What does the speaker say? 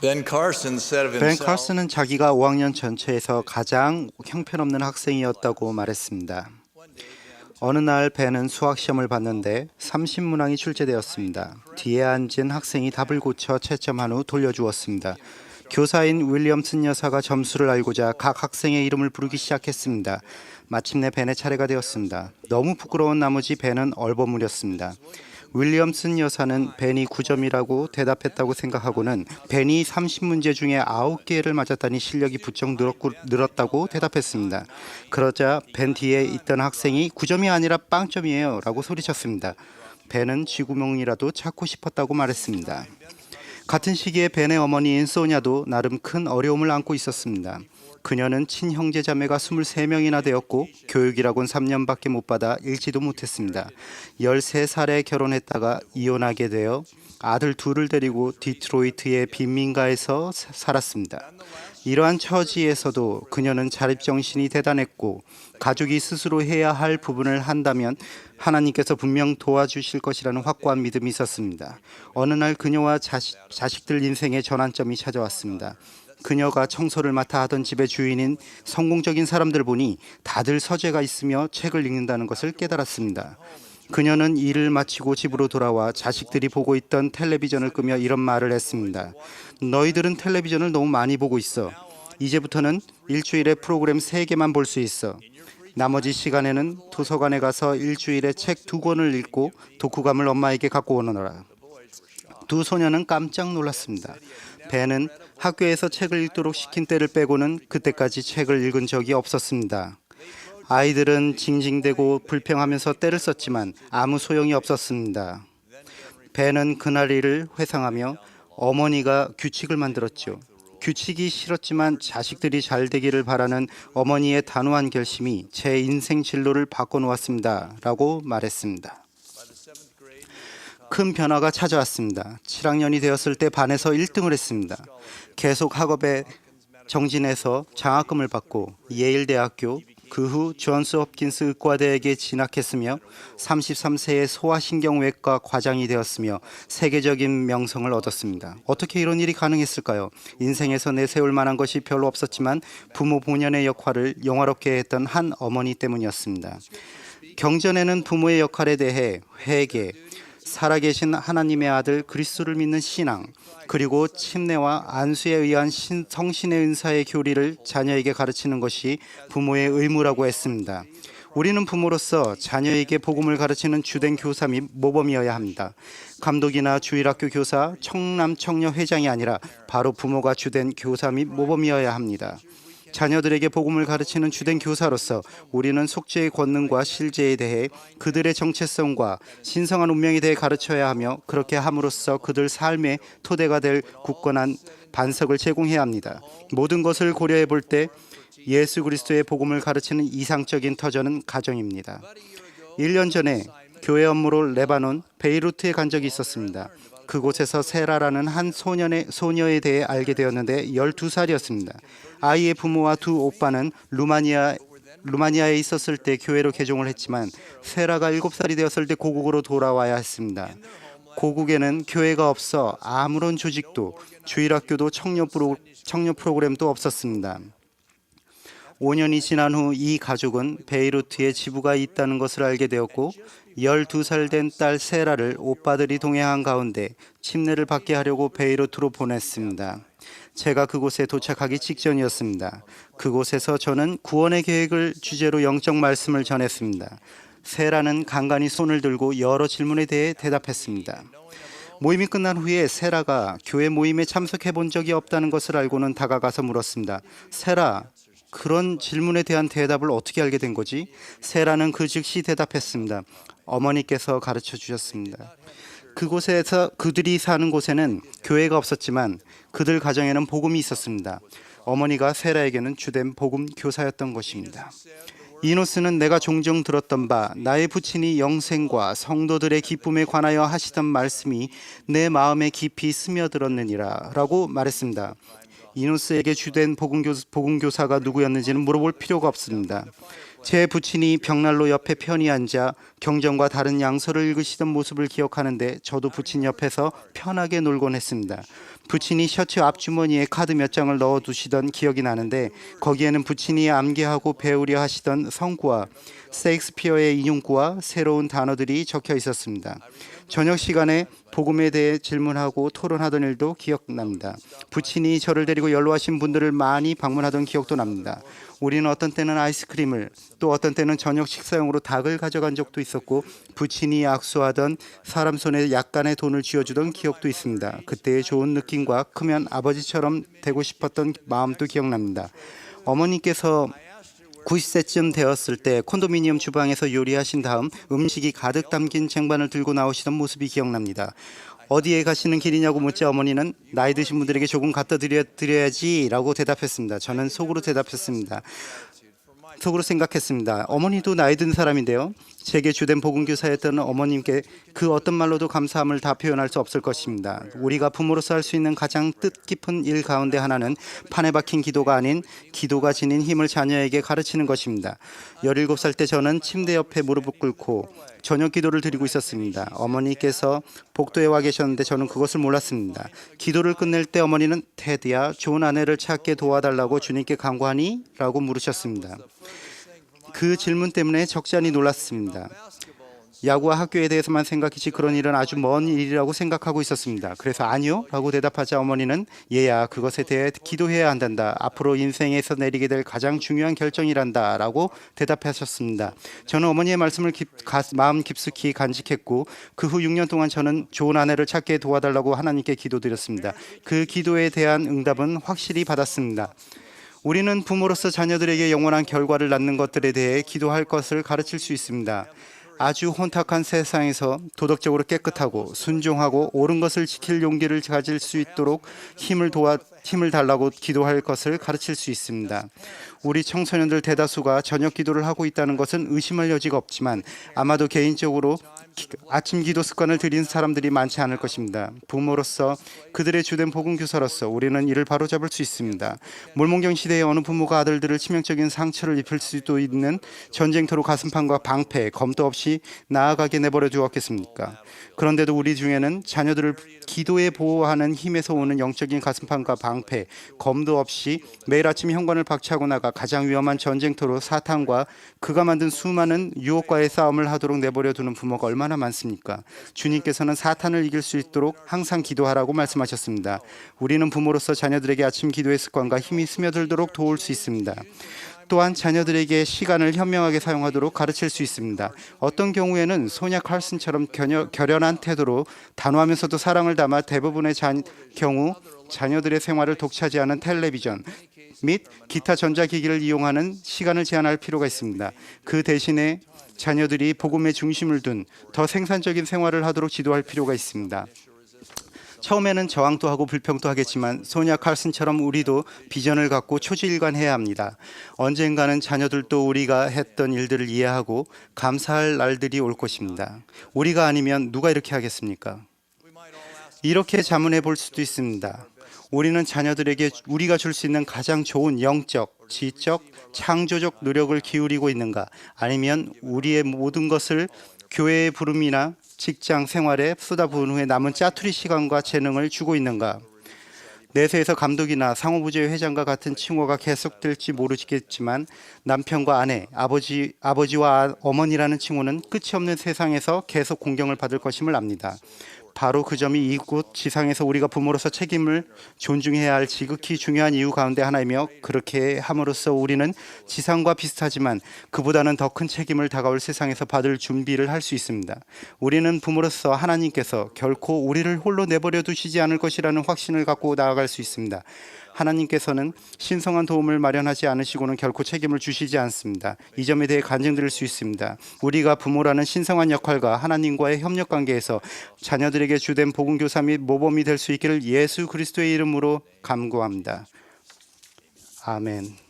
Ben Carson said of 벤 himself, 칼슨은 자기가 5학년 전체에서 가장 형편없는 학생이었다고 말했습니다. 어느 날 벤은 수학 시험을 봤는데 30문항이 출제되었습니다. 뒤에 앉은 학생이 답을 고쳐 채점한 후 돌려주었습니다. 교사인 윌리엄슨 여사가 점수를 알고자 각 학생의 이름을 부르기 시작했습니다. 마침내 벤의 차례가 되었습니다. 너무 부끄러운 나머지 벤은 얼버무렸습니다. 윌리엄슨 여사는 벤이 9점이라고 대답했다고 생각하고는 벤이 30문제 중에 9개를 맞았다니 실력이 부쩍 늘었다고 대답했습니다. 그러자 벤 뒤에 있던 학생이 9점이 아니라 빵점이에요 라고 소리쳤습니다. 벤은 쥐구멍이라도 찾고 싶었다고 말했습니다. 같은 시기에 벤의 어머니인 소냐도 나름 큰 어려움을 안고 있었습니다. 그녀는 친형제 자매가 23명이나 되었고 교육이라곤 3년밖에 못 받아 읽지도 못했습니다. 13살에 결혼했다가 이혼하게 되어 아들 둘을 데리고 디트로이트의 빈민가에서 살았습니다. 이러한 처지에서도 그녀는 자립정신이 대단했고 가족이 스스로 해야 할 부분을 한다면 하나님께서 분명 도와주실 것이라는 확고한 믿음이 있었습니다. 어느 날 그녀와 자식들 인생의 전환점이 찾아왔습니다. 그녀가 청소를 맡아 하던 집의 주인인 성공적인 사람들 보니 다들 서재가 있으며 책을 읽는다는 것을 깨달았습니다. 그녀는 일을 마치고 집으로 돌아와 자식들이 보고 있던 텔레비전을 끄며 이런 말을 했습니다. 너희들은 텔레비전을 너무 많이 보고 있어. 이제부터는 일주일에 프로그램 3개만 볼 수 있어. 나머지 시간에는 도서관에 가서 일주일에 책 2권을 읽고 독후감을 엄마에게 갖고 오너라. 두 소녀는 깜짝 놀랐습니다. 벤은 학교에서 책을 읽도록 시킨 때를 빼고는 그때까지 책을 읽은 적이 없었습니다. 아이들은 징징대고 불평하면서 때를 썼지만 아무 소용이 없었습니다. 벤은 그날 일을 회상하며 어머니가 규칙을 만들었죠. 규칙이 싫었지만 자식들이 잘 되기를 바라는 어머니의 단호한 결심이 제 인생 진로를 바꿔놓았습니다. 라고 말했습니다. 큰 변화가 찾아왔습니다. 7학년이 되었을 때 반에서 1등을 했습니다. 계속 학업에 정진해서 장학금을 받고 예일대학교, 그 후 존스 홉킨스 의과대학에 진학했으며 33세에 소아신경외과 과장이 되었으며 세계적인 명성을 얻었습니다. 어떻게 이런 일이 가능했을까요? 인생에서 내세울 만한 것이 별로 없었지만 부모 본연의 역할을 영화롭게 했던 한 어머니 때문이었습니다. 경전에는 부모의 역할에 대해 회개, 살아계신 하나님의 아들 그리스도를 믿는 신앙, 그리고 침례와 안수에 의한 성신의 은사의 교리를 자녀에게 가르치는 것이 부모의 의무라고 했습니다. 우리는 부모로서 자녀에게 복음을 가르치는 주된 교사 및 모범이어야 합니다. 감독이나 주일학교 교사, 청남 청녀 회장이 아니라 바로 부모가 주된 교사 및 모범이어야 합니다. 자녀들에게 복음을 가르치는 주된 교사로서 우리는 속죄의 권능과 실제에 대해 그들의 정체성과 신성한 운명에 대해 가르쳐야 하며 그렇게 함으로써 그들 삶의 토대가 될 굳건한 반석을 제공해야 합니다. 모든 것을 고려해 볼 때 예수 그리스도의 복음을 가르치는 이상적인 터전은 가정입니다. 1년 전에 교회 업무로 레바논 베이루트에 간 적이 있었습니다. 그곳에서 세라라는 한 소녀에 대해 알게 되었는데 12살이었습니다. 아이의 부모와 두 오빠는 루마니아에 있었을 때 교회로 개종을 했지만 세라가 7살이 되었을 때 고국으로 돌아와야 했습니다. 고국에는 교회가 없어 아무런 조직도 주일학교도 청년 프로그램도 없었습니다. 5년이 지난 후 이 가족은 베이루트에 지부가 있다는 것을 알게 되었고 12살 된 딸 세라를 오빠들이 동행한 가운데 침례를 받게 하려고 베이루트로 보냈습니다. 제가 그곳에 도착하기 직전이었습니다. 그곳에서 저는 구원의 계획을 주제로 영적 말씀을 전했습니다. 세라는 간간히 손을 들고 여러 질문에 대해 대답했습니다. 모임이 끝난 후에 세라가 교회 모임에 참석해 본 적이 없다는 것을 알고는 다가가서 물었습니다. 세라, 그런 질문에 대한 대답을 어떻게 알게 된 거지? 세라는 그 즉시 대답했습니다. 어머니께서 가르쳐 주셨습니다. 그곳에서 그들이 사는 곳에는 교회가 없었지만 그들 가정에는 복음이 있었습니다. 어머니가 세라에게는 주된 복음 교사였던 것입니다. 이노스는 내가 종종 들었던 바 나의 부친이 영생과 성도들의 기쁨에 관하여 하시던 말씀이 내 마음에 깊이 스며들었느니라 라고 말했습니다. 이노스에게 주된 복음교사가 누구였는지는 물어볼 필요가 없습니다. 제 부친이 벽난로 옆에 편히 앉아 경전과 다른 양서를 읽으시던 모습을 기억하는데 저도 부친 옆에서 편하게 놀곤 했습니다. 부친이 셔츠 앞주머니에 카드 몇 장을 넣어두시던 기억이 나는데 거기에는 부친이 암기하고 배우려 하시던 성구와 셰익스피어의 인용구와 새로운 단어들이 적혀 있었습니다. 저녁 시간에 복음에 대해 질문하고 토론하던 일도 기억납니다. 부친이 저를 데리고 연로하신 분들을 많이 방문하던 기억도 납니다. 우리는 어떤 때는 아이스크림을 또 어떤 때는 저녁 식사용으로 닭을 가져간 적도 있었고 부친이 악수하던 사람 손에 약간의 돈을 쥐어주던 기억도 있습니다. 그때의 좋은 느낌과 크면 아버지처럼 되고 싶었던 마음도 기억납니다. 어머니께서 90세쯤 되었을 때 콘도미니엄 주방에서 요리하신 다음 음식이 가득 담긴 쟁반을 들고 나오시던 모습이 기억납니다. 어디에 가시는 길이냐고 묻자 어머니는 나이 드신 분들에게 조금 갖다 드려야지 라고 대답했습니다. 저는 속으로 생각했습니다. 어머니도 나이 든 사람인데요. 제게 주된 복음교사였던 어머님께 그 어떤 말로도 감사함을 다 표현할 수 없을 것입니다. 우리가 부모로서 할 수 있는 가장 뜻깊은 일 가운데 하나는 판에 박힌 기도가 아닌 기도가 지닌 힘을 자녀에게 가르치는 것입니다. 17살 때 저는 침대 옆에 무릎을 꿇고 저녁 기도를 드리고 있었습니다. 어머니께서 복도에 와 계셨는데 저는 그것을 몰랐습니다. 기도를 끝낼 때 어머니는 테드야, 좋은 아내를 찾게 도와달라고 주님께 간구하니? 라고 물으셨습니다. 그 질문 때문에 적잖이 놀랐습니다. 야구와 학교에 대해서만 생각했지 그런 일은 아주 먼 일이라고 생각하고 있었습니다. 그래서 아니요? 라고 대답하자 어머니는 얘야 그것에 대해 기도해야 한단다. 앞으로 인생에서 내리게 될 가장 중요한 결정이란다. 라고 대답하셨습니다. 저는 어머니의 말씀을 마음 깊숙이 간직했고 그 후 6년 동안 저는 좋은 아내를 찾게 도와달라고 하나님께 기도드렸습니다. 그 기도에 대한 응답은 확실히 받았습니다. 우리는 부모로서 자녀들에게 영원한 결과를 낳는 것들에 대해 기도할 것을 가르칠 수 있습니다. 아주 혼탁한 세상에서 도덕적으로 깨끗하고 순종하고 옳은 것을 지킬 용기를 가질 수 있도록 힘을 달라고 기도할 것을 가르칠 수 있습니다. 우리 청소년들 대다수가 저녁 기도를 하고 있다는 것은 의심할 여지가 없지만 아마도 개인적으로 아침 기도 습관을 들인 사람들이 많지 않을 것입니다. 부모로서 그들의 주된 복음교사로서 우리는 이를 바로잡을 수 있습니다. 몰몬경 시대의 어느 부모가 아들들을 치명적인 상처를 입힐 수도 있는 전쟁터로 가슴판과 방패, 검도 없이 나아가게 내버려 두었겠습니까? 그런데도 우리 중에는 자녀들을 기도에 보호하는 힘에서 오는 영적인 가슴판과 방패, 검도 없이 매일 아침 현관을 박차고 나가 가장 위험한 전쟁터로 사탄과 그가 만든 수많은 유혹과의 싸움을 하도록 내버려 두는 부모가 얼마나 많습니까? 주님께서는 사탄을 이길 수 있도록 항상 기도하라고 말씀하셨습니다. 우리는 부모로서 자녀들에게 아침 기도의 습관과 힘이 스며들도록 도울 수 있습니다. 또한 자녀들에게 시간을 현명하게 사용하도록 가르칠 수 있습니다. 어떤 경우에는 소냐 칼슨처럼 결연한 태도로 단호하면서도 사랑을 담아 대부분의 경우 자녀들의 생활을 독차지하는 텔레비전 및 기타 전자기기를 이용하는 시간을 제한할 필요가 있습니다. 그 대신에 자녀들이 복음의 중심을 둔 더 생산적인 생활을 하도록 지도할 필요가 있습니다. 처음에는 저항도 하고 불평도 하겠지만 소냐 칼슨처럼 우리도 비전을 갖고 초지일관해야 합니다. 언젠가는 자녀들도 우리가 했던 일들을 이해하고 감사할 날들이 올 것입니다. 우리가 아니면 누가 이렇게 하겠습니까? 이렇게 자문해 볼 수도 있습니다. 우리는 자녀들에게 우리가 줄 수 있는 가장 좋은 영적, 지적, 창조적 노력을 기울이고 있는가? 아니면 우리의 모든 것을 교회의 부름이나 직장 생활에 쏟아부은 후에 남은 짜투리 시간과 재능을 주고 있는가? 내세에서 감독이나 상호부조의 회장과 같은 칭호가 계속될지 모르겠지만 남편과 아내, 아버지와 어머니라는 칭호는 끝이 없는 세상에서 계속 공경을 받을 것임을 압니다. 바로 그 점이 이곳 지상에서 우리가 부모로서 책임을 존중해야 할 지극히 중요한 이유 가운데 하나이며 그렇게 함으로써 우리는 지상과 비슷하지만 그보다는 더 큰 책임을 다가올 세상에서 받을 준비를 할 수 있습니다. 우리는 부모로서 하나님께서 결코 우리를 홀로 내버려 두시지 않을 것이라는 확신을 갖고 나아갈 수 있습니다. 하나님께서는 신성한 도움을 마련하지 않으시고는 결코 책임을 주시지 않습니다. 이 점에 대해 간증드릴 수 있습니다. 우리가 부모라는 신성한 역할과 하나님과의 협력 관계에서 자녀들에게 주된 복음교사 및 모범이 될 수 있기를 예수 그리스도의 이름으로 간구합니다. 아멘.